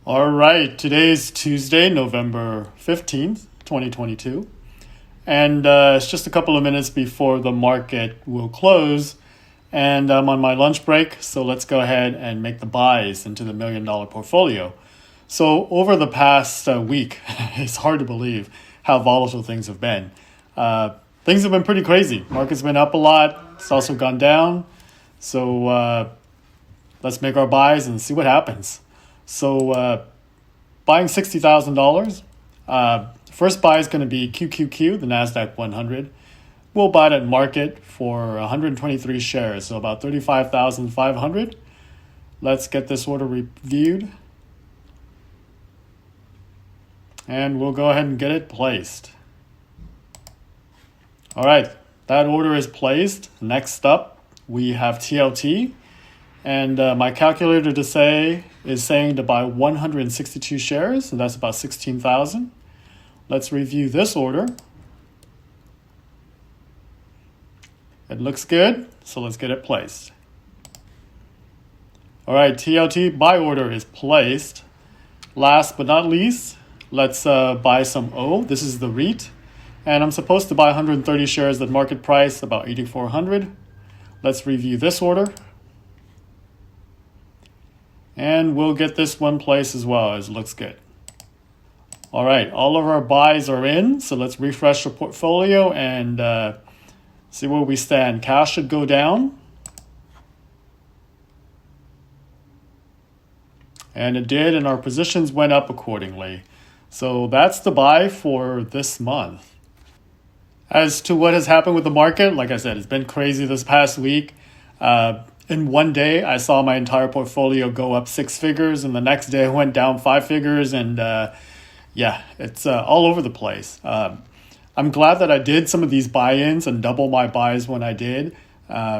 All right, today's Tuesday, November 15th, 2022. And it's just a couple of minutes before the market will close. And I'm on my lunch break, so let's go ahead and make the buys into the $1 million portfolio. So over the past week, it's hard to believe how volatile things have been. Things have been pretty crazy. Market's been up a lot. It's also gone down. So let's make our buys and see what happens. So buying $60,000. First buy is going to be QQQ, the NASDAQ 100. We'll buy it at market for 123 shares, so about 35,500. Let's get this order reviewed. And we'll go ahead and get it placed. All right, that order is placed. Next up, we have TLT. And my calculator is saying to buy 162 shares, and that's about 16,000. Let's review this order. It looks good, so let's get it placed. All right, TLT buy order is placed. Last but not least, let's buy some O. This is the REIT, and I'm supposed to buy 130 shares at market price, about 8,400. Let's review this order. And we'll get this one placed as well, as it looks good. All right, all of our buys are in, so let's refresh the portfolio and see where we stand. Cash should go down. And it did, and our positions went up accordingly. So that's the buy for this month. As to what has happened with the market, like I said, it's been crazy this past week. In one day, I saw my entire portfolio go up 6 figures, and the next day it went down 5 figures, and it's all over the place. I'm glad that I did some of these buy-ins and double my buys when I did,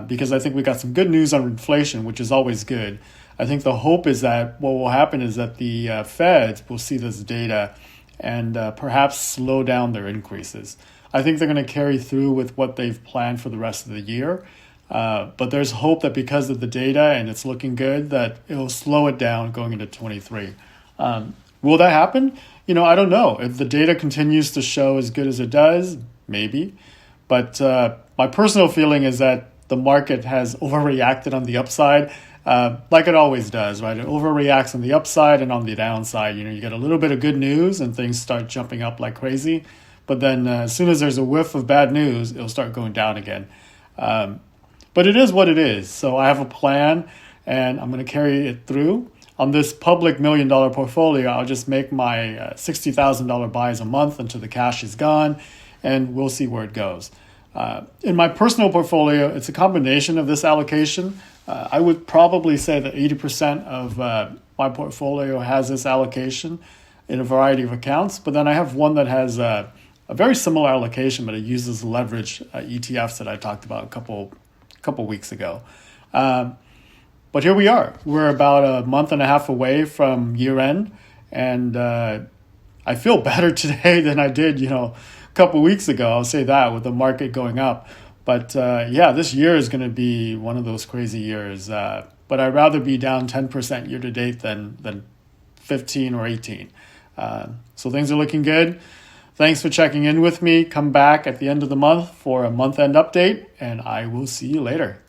because I think we got some good news on inflation, which is always good. I think the hope is that what will happen is that the Feds will see this data and perhaps slow down their increases. I think they're going to carry through with what they've planned for the rest of the year. But there's hope that because of the data and it's looking good, that it'll slow it down going into 23. Will that happen? I don't know. If the data continues to show as good as it does, maybe. But my personal feeling is that the market has overreacted on the upside, like it always does, right? It overreacts on the upside and on the downside. You get a little bit of good news and things start jumping up like crazy. But then as soon as there's a whiff of bad news, it'll start going down again. But it is what it is. So I have a plan, and I'm going to carry it through. On this public $1 million portfolio, I'll just make my $60,000 buys a month until the cash is gone, and we'll see where it goes. In my personal portfolio, it's a combination of this allocation. I would probably say that 80% of my portfolio has this allocation in a variety of accounts, but then I have one that has a very similar allocation, but it uses leverage ETFs that I talked about a couple weeks ago. But here we are. We're about a month and a half away from year end, and I feel better today than I did, a couple weeks ago. I'll say that, with the market going up. But this year is going to be one of those crazy years. But I'd rather be down 10% year to date than 15 or 18. So things are looking good. Thanks for checking in with me. Come back at the end of the month for a month-end update, and I will see you later.